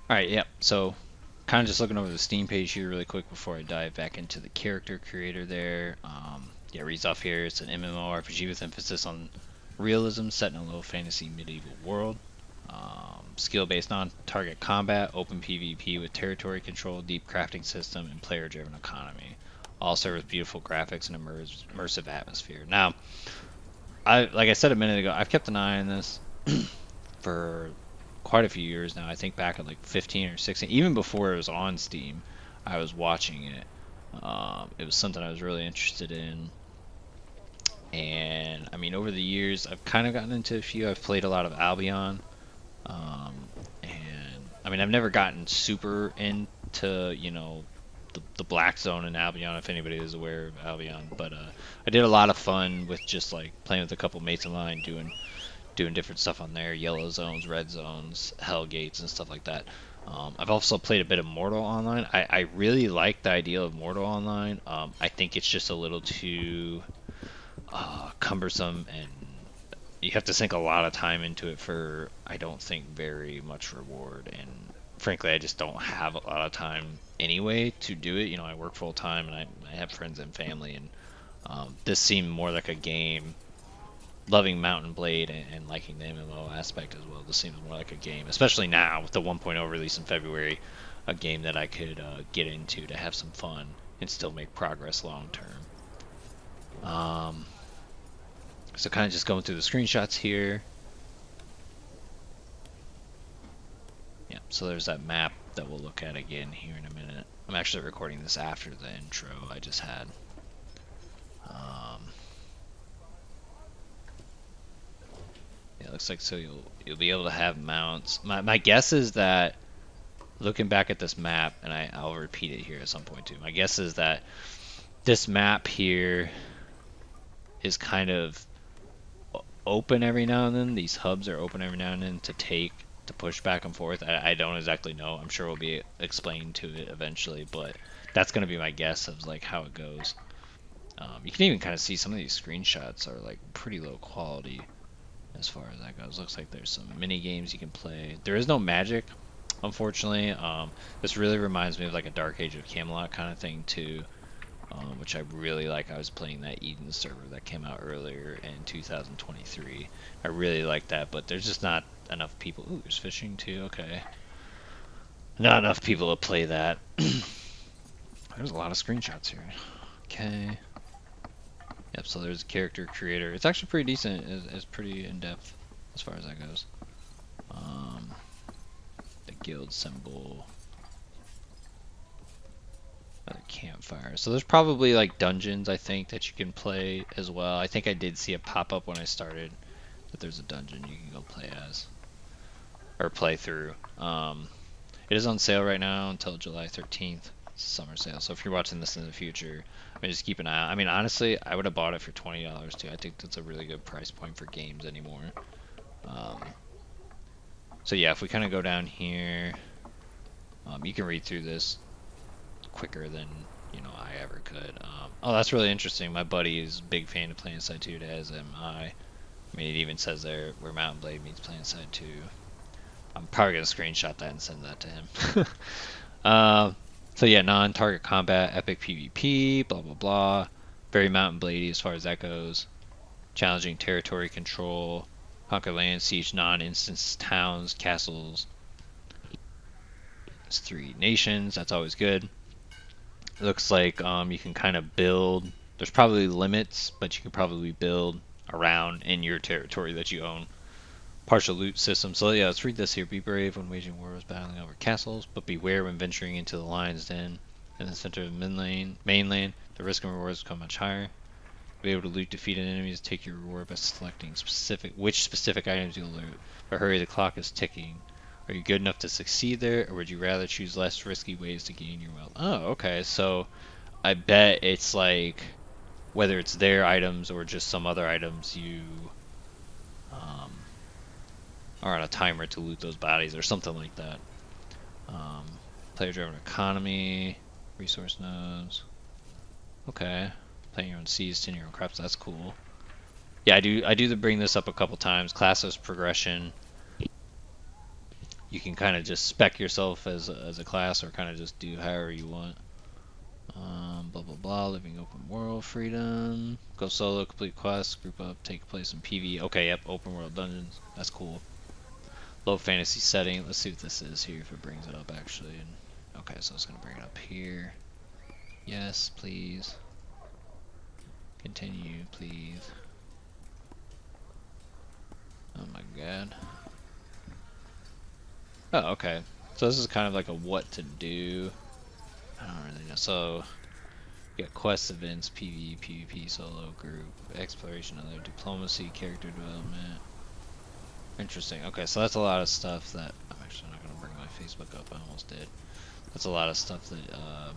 Alright, yep. So, kind of just looking over the Steam page here really quick before I dive back into the character creator there. Yeah, it reads off here. It's an MMORPG with emphasis on realism set in a low fantasy medieval world. Skill-based non-target combat, open PvP with territory control, deep crafting system, and player-driven economy. All serve with beautiful graphics and immersive atmosphere. Now, like I said a minute ago, I've kept an eye on this for quite a few years now. I think back at like 15 or 16, even before it was on Steam, I was watching it. It was something I was really interested in. And I mean, over the years, I've kind of gotten into a few. I've played a lot of Albion. And I mean, I've never gotten super into, the Black Zone in Albion, if anybody is aware of Albion. But I did a lot of fun with just like playing with a couple mates of mine, doing different stuff on there, yellow zones, red zones, hell gates, and stuff like that. I've also played a bit of Mortal Online. I really like the idea of Mortal Online. I think it's just a little too cumbersome, and you have to sink a lot of time into it for, I don't think, very much reward. And frankly, I just don't have a lot of time anyway to do it. I work full time, and I have friends and family, and this seemed more like a game. Loving Mountain Blade and liking the MMO aspect as well. This seems more like a game, especially now with the 1.0 release in February, a game that I could get into to have some fun and still make progress long term. So kind of just going through the screenshots here. Yeah, so there's that map that we'll look at again here in a minute. I'm actually recording this after the intro I just had. Um, yeah, it looks like so you'll be able to have mounts. My guess is that looking back at this map, and I'll repeat it here at some point too. My guess is that this map here is kind of open every now and then. These hubs are open every now and then to push back and forth. I don't exactly know. I'm sure we'll be explained to it eventually, but that's going to be my guess of like how it goes. You can even kind of see some of these screenshots are like pretty low quality as far as that goes. Looks like there's some mini games you can play. There is no magic, unfortunately. This really reminds me of like a Dark Age of Camelot kind of thing too, which I really like. I was playing that Eden server that came out earlier in 2023. I really like that, but there's just not enough people. Ooh, there's fishing too. Okay, not enough people to play that. There's a lot of screenshots here. Okay. Yep, so there's a character creator. It's actually pretty decent. It's pretty in-depth as far as that goes. Um, the guild symbol. Another campfire. So there's probably like dungeons, I think, that you can play as well. I think I did see a pop-up when I started that there's a dungeon you can go play as. Or play through. It is on sale right now until July 13th. It's a summer sale. So if you're watching this in the future, I mean, just keep an eye out. I mean, honestly, I would have bought it for $20 too. I think that's a really good price point for games anymore. Um, so yeah, if we kind of go down here, you can read through this quicker than I ever could. Oh, that's really interesting. My buddy is a big fan of PlanetSide 2, as am I. I mean, it even says there where Mountain Blade meets PlanetSide 2. I'm probably gonna screenshot that and send that to him. So yeah, non-target combat, epic PvP, blah blah blah. Very Mountain Bladey as far as that goes. Challenging territory control, conquer land, siege non-instance towns, castles. It's 3 nations. That's always good. It looks like you can kind of build. There's probably limits, but you can probably build around in your territory that you own. Partial loot system. So yeah, let's read this here. Be brave when waging wars, battling over castles, but beware when venturing into the lion's den. In the center of the mainland, the risk and rewards become much higher. Be able to loot defeated enemies. Take your reward by selecting which specific items you'll loot. But hurry, the clock is ticking. Are you good enough to succeed there, or would you rather choose less risky ways to gain your wealth? Oh, okay. So I bet it's like whether it's their items or just some other items, you um, are on a timer to loot those bodies or something like that. Um, Player-driven economy, resource nodes. Okay, playing your own seas, tin your own crops. That's cool. Yeah, I do bring this up a couple times. Classes progression. You can kind of just spec yourself as a class, or kind of just do however you want. Blah blah blah. Living open world freedom. Go solo, complete quests, group up, take place in PvE. Okay, yep, open world dungeons. That's cool. Low fantasy setting. Let's see what this is here, if it brings it up actually. Okay, so it's gonna bring it up here. Yes, please. Continue, please. Oh my god. Oh, okay. So this is kind of like a what to do. I don't really know. So you got quest events, PvE, PvP, solo, group, exploration, other diplomacy, character development. Interesting. Okay, so that's a lot of stuff that I'm actually not gonna bring my Facebook up. I almost did. That's a lot of stuff that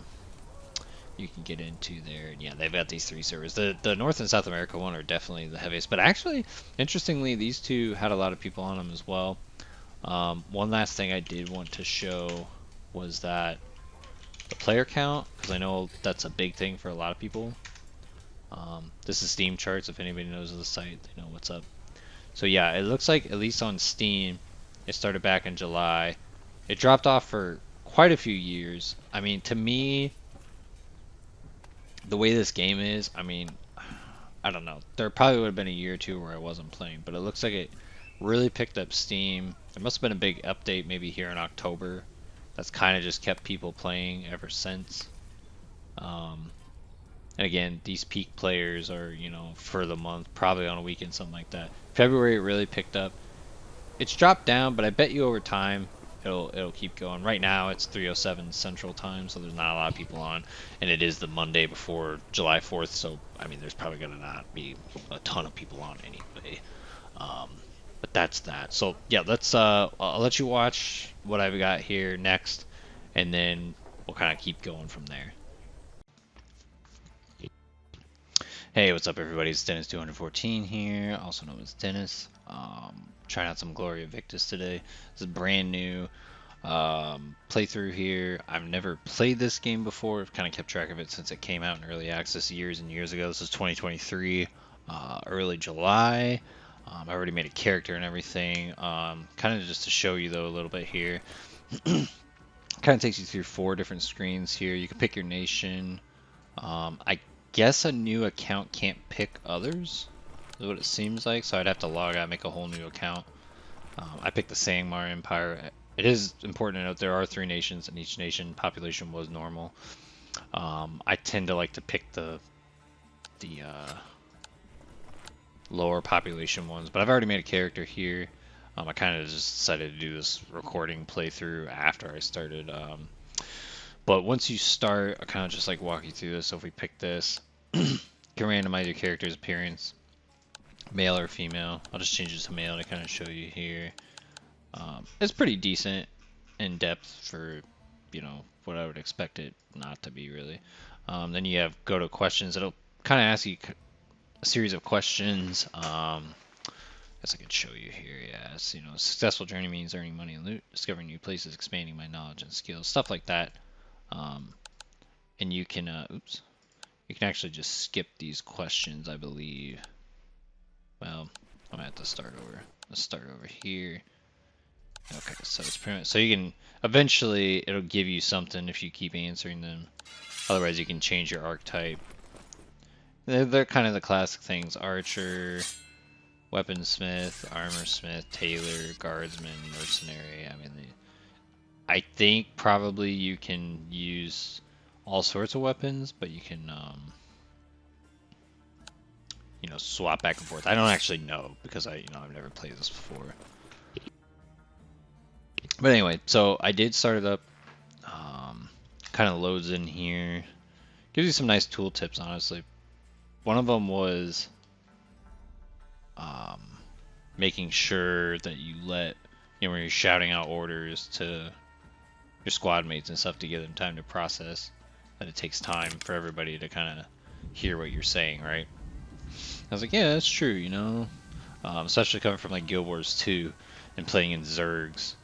you can get into there. And yeah, they've got these 3 servers. The North and South America one are definitely the heaviest, but actually, interestingly, these 2 had a lot of people on them as well. One last thing I did want to show was that the player count, because I know that's a big thing for a lot of people. This is Steam charts. If anybody knows of the site, they know what's up. So yeah, it looks like at least on Steam, it started back in July. It dropped off for quite a few years. I mean, to me, the way this game is, I mean, I don't know. There probably would have been a year or 2 where I wasn't playing, but it looks like it really picked up steam. There must have been a big update maybe here in October that's kind of just kept people playing ever since. And again, these peak players are, you know, for the month, probably on a weekend, something like that. February it really picked up. It's dropped down, but I bet you over time it'll keep going. Right now it's 3:07 Central Time, so there's not a lot of people on, and it is the Monday before July 4th, so I mean there's probably gonna not be a ton of people on anyway. Um, but that's that. So yeah, let's I'll let you watch what I've got here next, and then we'll kind of keep going from there. Hey, what's up everybody? It's Dennis214 here, also known as Dennis. Trying out some Gloria Victis today. This is brand new playthrough here. I've never played this game before. I've kind of kept track of it since it came out in early access years and years ago. This is 2023, early July. I already made a character and everything. Kind of just to show you though a little bit here. Kind of takes you through 4 different screens here. You can pick your nation. I guess a new account can't pick others, is what it seems like, so I'd have to log out and make a whole new account. I picked the Sangmar Empire. It is important to note there are 3 nations, and each nation population was normal. I tend to like to pick the lower population ones, but I've already made a character here. I kind of just decided to do this recording playthrough after I started. But once you start, I kind of just like walk you through this. So if we pick this, you can randomize your character's appearance, male or female. I'll just change it to male to kind of show you here. It's pretty decent in depth for, you know, what I would expect it not to be really. Then you have go to questions. It'll kind of ask you a series of questions. I guess I could show you here. Yes, you know, successful journey means earning money and loot, discovering new places, expanding my knowledge and skills, stuff like that. And you can, you can actually just skip these questions, I believe. Well, I'm gonna have to start over. Let's start over here. Okay, so it's pretty much, so you can, eventually it'll give you something if you keep answering them. Otherwise you can change your archetype. They're kind of the classic things: archer, weaponsmith, armorsmith, tailor, guardsman, mercenary. I mean, I think probably you can use all sorts of weapons, but you can, you know, swap back and forth. I don't actually know because I've never played this before. But anyway, so I did start it up. Kind of loads in here. Gives you some nice tool tips, honestly. One of them was making sure that you let, you know, when you're shouting out orders to your squad mates and stuff to give them time to process, that it takes time for everybody to kind of hear what you're saying, right? I was like, yeah, that's true, you know, especially coming from like Guild Wars 2 and playing in Zergs.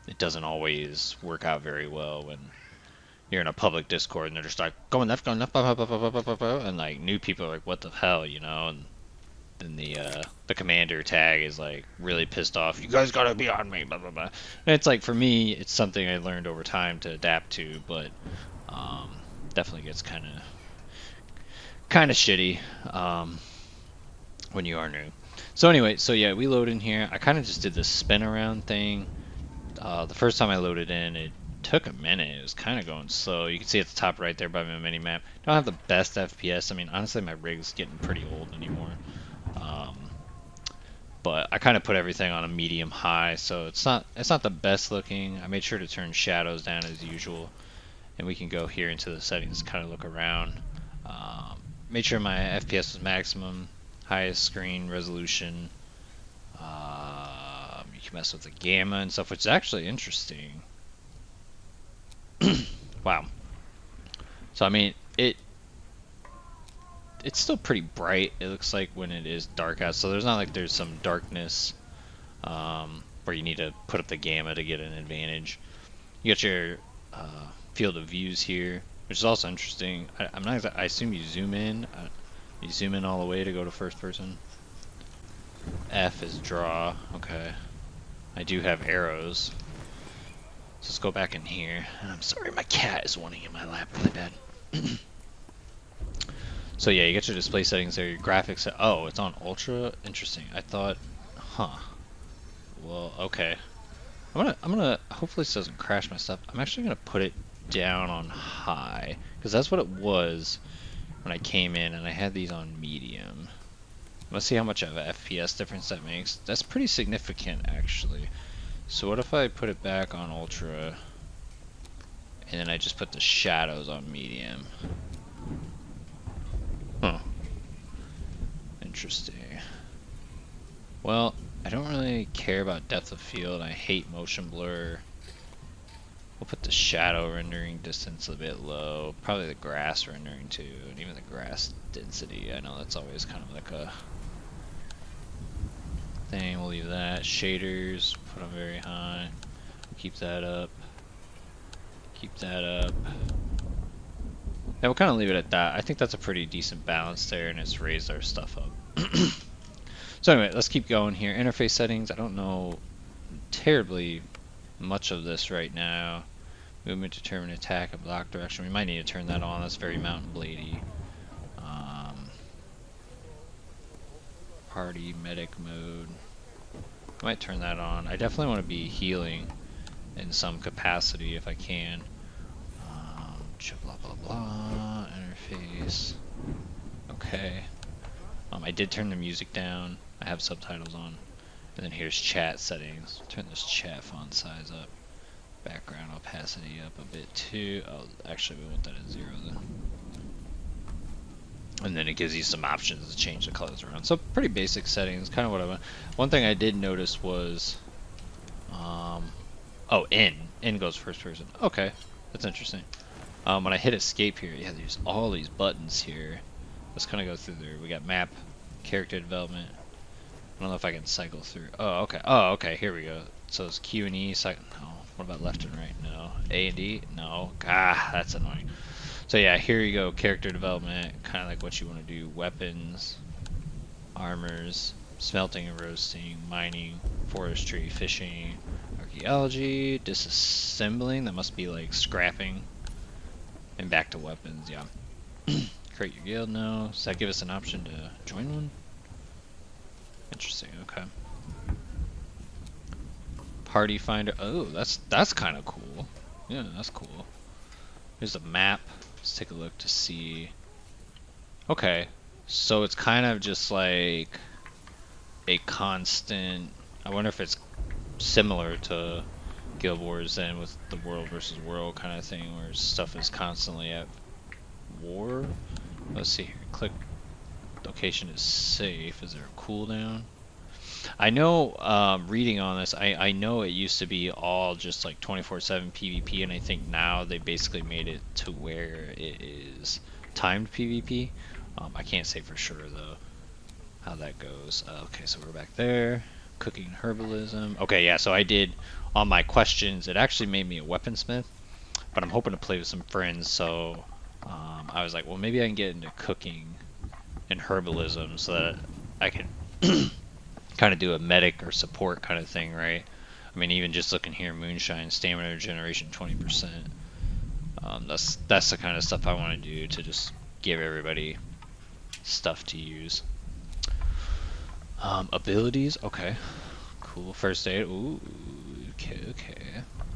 It doesn't always work out very well when you're in a public Discord and they're just like going left, blah, blah, blah, blah, blah, blah, blah, and like new people are like, what the hell, you know, and then the commander tag is like really pissed off. You guys gotta be on me, blah blah blah. And it's like for me, it's something I learned over time to adapt to, but um, definitely gets kind of shitty when you are new. So anyway, so yeah, we load in here. I kind of just did this spin around thing. The first time I loaded in, it took a minute. It was kind of going slow. You can see at the top right there by my mini map. Don't have the best FPS. I mean, honestly, my rig's getting pretty old anymore. Um, but I kind of put everything on a medium high, so it's not the best looking. I made sure to turn shadows down as usual, and we can go here into the settings, kind of look around. Made sure my FPS was maximum, highest screen resolution. You can mess with the gamma and stuff, which is actually interesting. Wow. So I mean, it's still pretty bright. It looks like when it is dark out. So there's not like there's some darkness where you need to put up the gamma to get an advantage. You got your field of views here, which is also interesting. I'm not. I assume you zoom in. You zoom in all the way to go to first person. F is draw. Okay. I do have arrows. So let's go back in here. I'm sorry, my cat is wanting in my lap really bad. So yeah, you get your display settings there, your graphics. Oh, it's on ultra. Interesting. I thought, huh. Well, okay. I'm gonna. Hopefully this doesn't crash my stuff. I'm actually gonna put it down on high because that's what it was when I came in, and I had these on medium. Let's see how much of a FPS difference that makes. That's pretty significant, actually. So what if I put it back on ultra, and then I just put the shadows on medium? Huh. Interesting. Well, I don't really care about depth of field. I hate motion blur. We'll put the shadow rendering distance a bit low. Probably the grass rendering too, and even the grass density. I know that's always kind of like a thing. We'll leave that. Shaders, put them very high. Keep that up. Keep that up. Yeah, we'll kind of leave it at that. I think that's a pretty decent balance there, and it's raised our stuff up. So anyway, let's keep going here. Interface settings. I don't know terribly much of this right now. Movement, determine attack, and block direction. We might need to turn that on. That's very Mountain Bladey. Party medic mode. I might turn that on. I definitely want to be healing in some capacity if I can. Blah blah blah. Interface. Okay. I did turn the music down. I have subtitles on. And then here's chat settings. Turn this chat font size up. Background opacity up a bit too. Oh, actually we want that at 0 then. And then it gives you some options to change the colors around. So pretty basic settings, kind of what I want. One thing I did notice was, oh, in goes first person. Okay, that's interesting. When I hit escape here, yeah, there's all these buttons here. Let's kind of go through there. We got map, character development. I don't know if I can cycle through. Oh, okay. Oh, okay. Here we go. So it's Q and E. No. What about left and right? No. A and D? No. Ah, that's annoying. So yeah, here you go. Character development. Kind of like what you want to do. Weapons, armors, smelting and roasting, mining, forestry, fishing, archaeology, disassembling. That must be like scrapping. And back to weapons. Yeah. Create your guild now. Does that give us an option to join one? Interesting. Okay. Party finder. Oh, that's kind of cool. Yeah, that's cool. Here's a map. Let's take a look to see. Okay, so it's kind of just like a constant. I wonder if it's similar to Guild Wars then with the world versus world kind of thing, where stuff is constantly at war. Let's see here. Click. Location is safe. Is there a cooldown? I know, reading on this, I know it used to be all just like 24/7 PvP, and I think now they basically made it to where it is timed PvP. I can't say for sure though how that goes. Okay, so we're back there. Cooking herbalism. Okay, yeah, so I did on my questions. It actually made me a weaponsmith, but I'm hoping to play with some friends. So I was like, well, maybe I can get into cooking and herbalism so that I could kind of do a medic or support kind of thing, right? I mean, even just looking here, moonshine, stamina regeneration 20%. That's the kind of stuff I want to do to just give everybody stuff to use. Abilities, okay, cool. First aid, ooh, okay.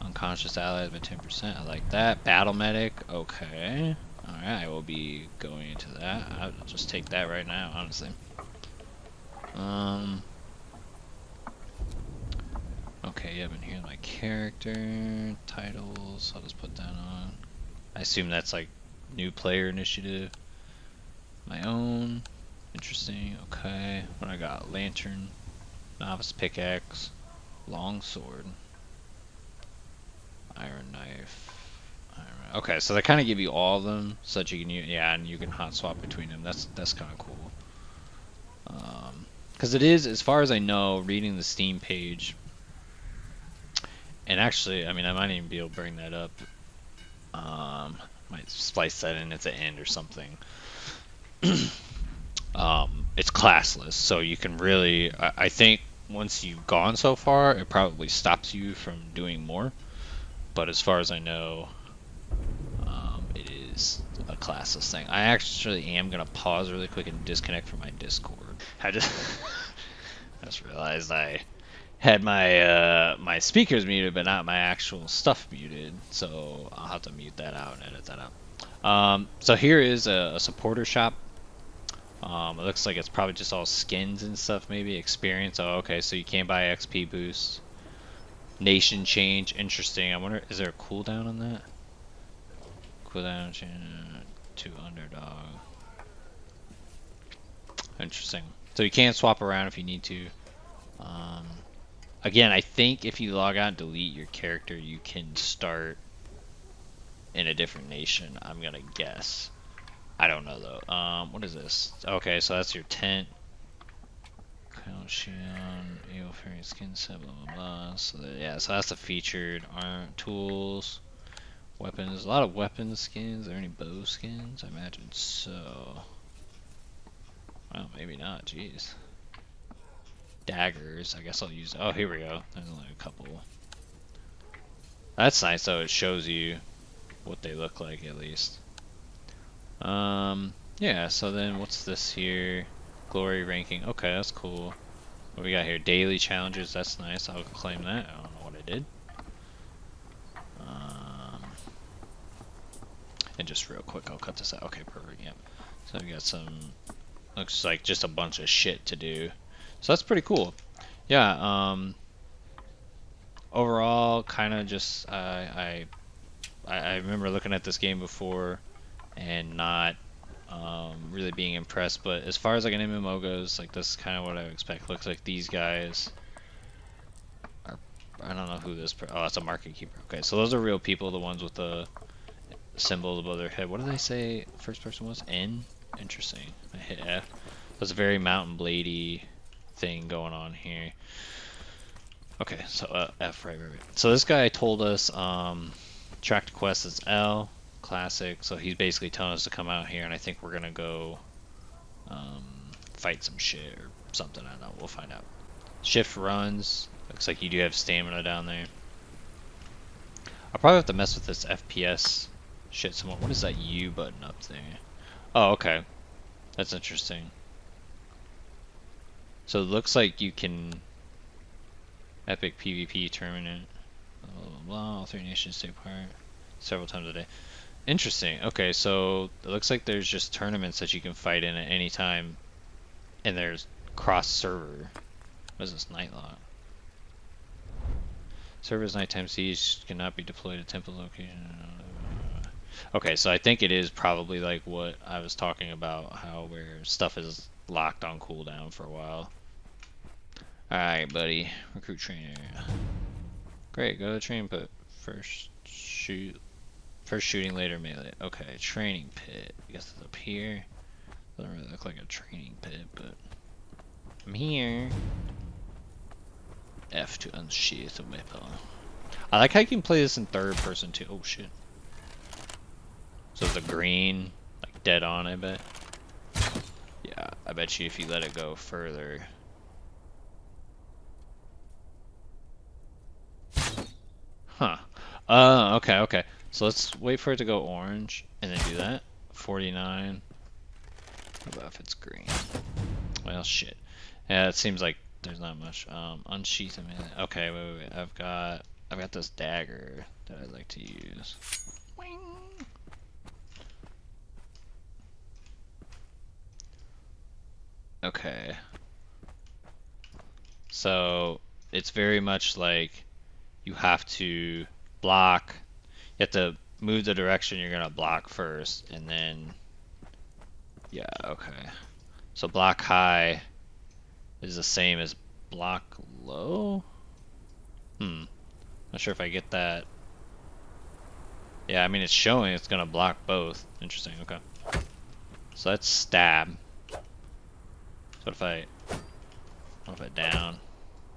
Unconscious allies by 10%, I like that. Battle medic, okay. Alright, I will be going into that. I'll just take that right now, honestly. Okay, yeah, I've been hearing my character, titles, I'll just put that on. I assume that's like new player initiative. My own, interesting, okay. What I got? Lantern, novice pickaxe, long sword, iron knife. Okay, so they kind of give you all of them so that you can use, yeah, and you can hot swap between them. That's kind of cool. Because it is, as far as I know, reading the Steam page, and actually, I mean, I might even be able to bring that up. Might splice that in at the end or something. It's classless, so you can really, I think once you've gone so far, it probably stops you from doing more. But as far as I know, it is a classless thing. I actually am gonna pause really quick and disconnect from my Discord. I just realized I had my my speakers muted, but not my actual stuff muted. So I'll have to mute that out and edit that out. So here is a supporter shop. It looks like it's probably just all skins and stuff, maybe experience. Oh, okay, so you can buy XP boosts. Nation change, interesting. I wonder, is there a cooldown on that? Cooldown to underdog. Interesting. So you can swap around if you need to. Again, I think if you log out and delete your character, you can start in a different nation. I'm gonna guess. I don't know though. What is this? Okay, so that's your tent. Eagle fairy skin set, blah blah blah. So yeah, so that's the featured tools, weapons. A lot of weapons skins. Are there any bow skins? I imagine so. Well, maybe not. Jeez. Daggers. I guess I'll use. Oh, here we go. There's only a couple. That's nice though. It shows you what they look like at least. Yeah. So then, what's this here? Glory ranking. Okay, that's cool. What we got here? Daily challenges. That's nice. I'll claim that. I don't know what I did. And just real quick, I'll cut this out. Okay, perfect. Yep. So we got some. Looks like just a bunch of shit to do. So that's pretty cool. Yeah. Overall, kind of just I remember looking at this game before and not really being impressed, but as far as like an MMO goes, like this is kind of what I would expect. Looks like these guys are, I don't know who this, oh, that's a market keeper. Okay, so those are real people, the ones with the symbols above their head. What did they say first person was? N? Interesting. I hit F. That's a very Mountain Bladey thing going on here. Okay, so F, right. So this guy told us track to quest is L. Classic, so he's basically telling us to come out here, and I think we're gonna go fight some shit or something. I don't know. We'll find out. Shift runs. Looks like you do have stamina down there. I'll probably have to mess with this FPS shit some more. What is that U button up there? Oh, okay. That's interesting. So it looks like you can epic PvP tournament. Blah blah blah. All three nations take part several times a day. Interesting. Okay, so it looks like there's just tournaments that you can fight in at any time, and there's cross server. What is this? Nightlock. Server's nighttime siege cannot be deployed at temple location. Okay, so I think it is probably like what I was talking about, how where stuff is locked on cooldown for a while. Alright, buddy. Recruit trainer. Great, go to training pit. First shooting, later melee. Okay, training pit. I guess it's up here. Doesn't really look like a training pit, but I'm here. F to unsheath the weapon. I like how you can play this in third person too. Oh shit. So the green, like dead on, I bet. Yeah, I bet you if you let it go further. Huh. Okay, okay. So let's wait for it to go orange and then do that. 49. What about if it's green? Well, shit. Yeah, it seems like there's not much. Unsheath. I mean, okay, wait. I've got this dagger that I'd like to use. Wing. Okay. So it's very much like you have to block. You have to move the direction you're gonna block first, and then yeah, okay. So block high is the same as block low? Not sure if I get that. Yeah, I mean it's showing it's gonna block both. Interesting, okay. So that's stab. So what if I down?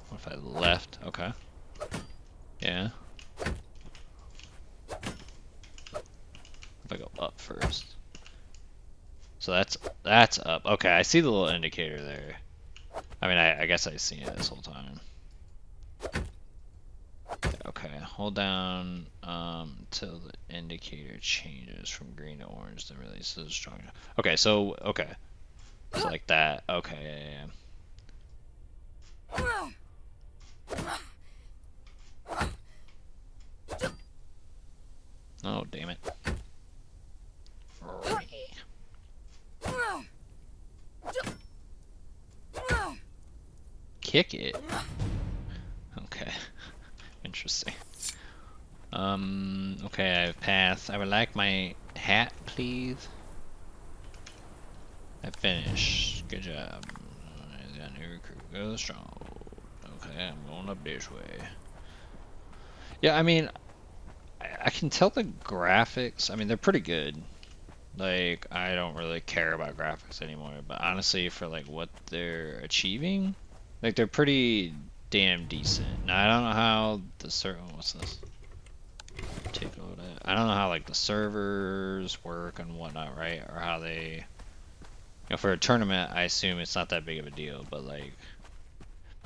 What if I left? Okay. Yeah. If I go up first. So that's up. Okay, I see the little indicator there. I mean, I guess I've seen it this whole time. Okay, hold down till the indicator changes from green to orange, then releases strong. Okay, so like that. Okay, yeah. Oh, damn it. Kick it. Okay. Interesting. Okay, I have passed. I would like my hat, please. I finished. Good job. Got new recruit. Go strong. Okay, I'm going up this way. Yeah, I mean, I can tell the graphics. I mean, they're pretty good. Like, I don't really care about graphics anymore, but honestly, for like what they're achieving, like they're pretty damn decent. Now, I don't know how the what's this? Take a look at it. I don't know how like the servers work and whatnot, right? Or how they, you know, for a tournament, I assume it's not that big of a deal, but like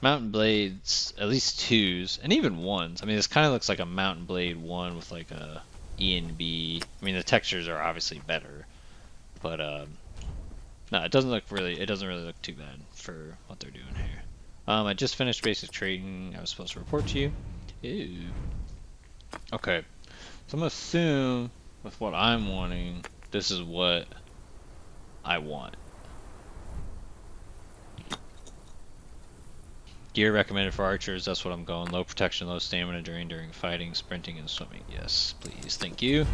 Mountain Blades, at least 2s, and even 1s. I mean, this kind of looks like a Mountain Blade 1 with like a E and B. I mean, the textures are obviously better, but no, it doesn't really look too bad for what they're doing here. I just finished basic training. I was supposed to report to you. Ew. Okay, so I'm gonna assume with what I'm wanting, this is what I want. Gear recommended for archers, that's what I'm going. Low protection, low stamina during fighting, sprinting, and swimming. Yes, please, thank you.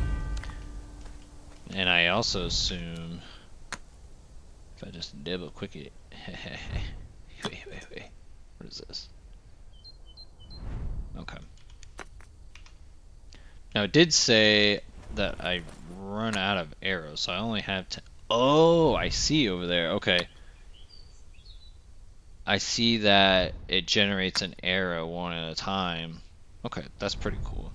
And I also assume, if I just double quick it, wait, what is this? Okay. Now it did say that I run out of arrows, so I only have 10. Oh, I see over there, okay. I see that it generates an arrow one at a time. Okay, that's pretty cool.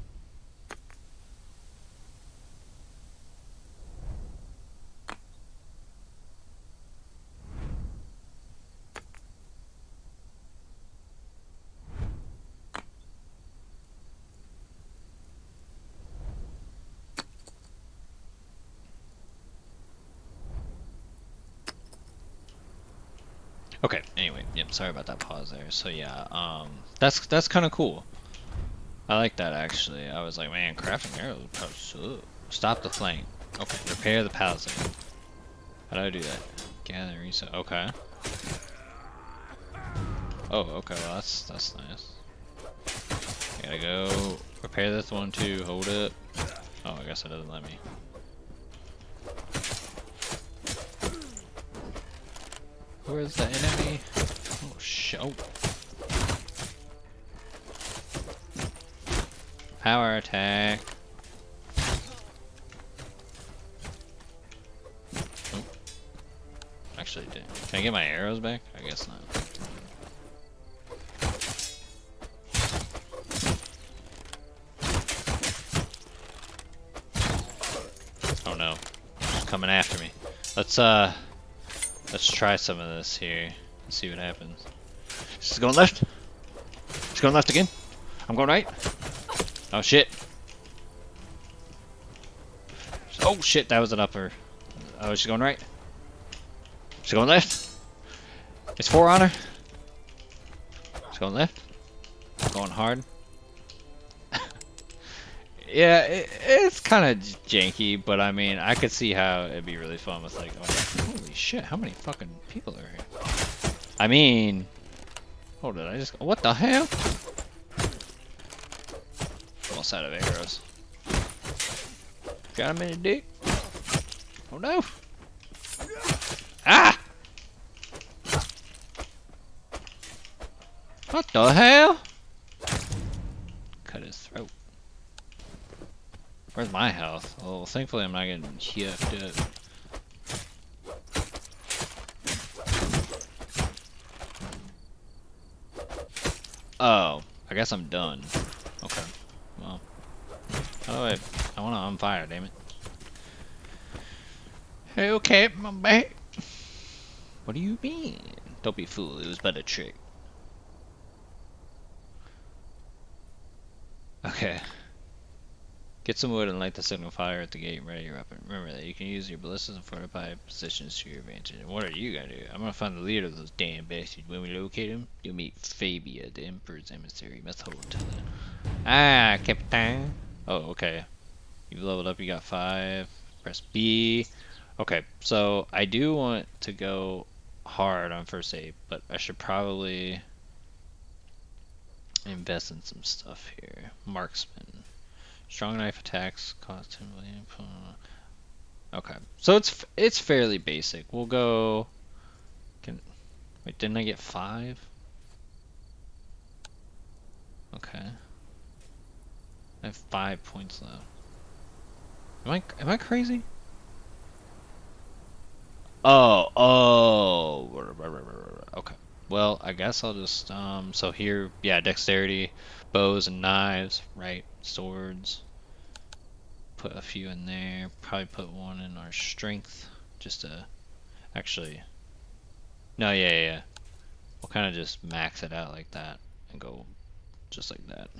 Okay, anyway, yep, sorry about that pause there. So yeah, that's kind of cool. I like that actually. I was like, man, crafting arrows would probably suck. Stop the flank. Okay, repair the palisade. How do I do that? Gather reset. Okay. Oh, okay. Well, that's nice. I gotta go repair this one too. Hold up. Oh, I guess it doesn't let me. Where's the enemy? Oh, shit. Power attack. Oh. Actually, did. Can I get my arrows back? I guess not. Oh no. She's coming after me. Let's Let's try some of this here and see what happens. She's going left. She's going left again. I'm going right. Oh shit. Oh shit, that was an upper. Oh, she's going right. She's going left. It's 4 on her. She's going left. Going hard. Yeah, it's kind of janky, but I mean, I could see how it'd be really fun with like, oh, holy shit, how many fucking people are here? I mean, hold it, what the hell? Almost out of arrows. Got him in the dick. Oh no. Ah! What the hell? Cut his throat. Where's my health? Well, thankfully I'm not getting yucked up. Oh, I guess I'm done. Okay. Well. Oh wait, I wanna on fire, damn it. Hey, okay, I'm back. What do you mean? Don't be fooled, it was but a trick. Okay. Get some wood and light the signal fire at the gate and ready your weapon. Remember that you can use your ballistas and fortified positions to your advantage. And what are you gonna do? I'm gonna find the leader of those damn bastards. When we locate him, you'll meet Fabia, the Emperor's emissary. Must hold until then. Ah, Captain. Oh, okay. You've leveled up, you got 5. Press B. Okay, so I do want to go hard on first aid, but I should probably invest in some stuff here. Marksman. Strong knife attacks cost 10 million. Okay, so it's fairly basic. We'll go. Wait, didn't I get 5? Okay, I have 5 points left. Am I crazy? Oh. Okay. Well, I guess I'll just so here, yeah, dexterity, bows and knives, right? Swords. Put a few in there. Probably put one in our strength, just to actually. No, yeah. We'll kind of just max it out like that and go just like that.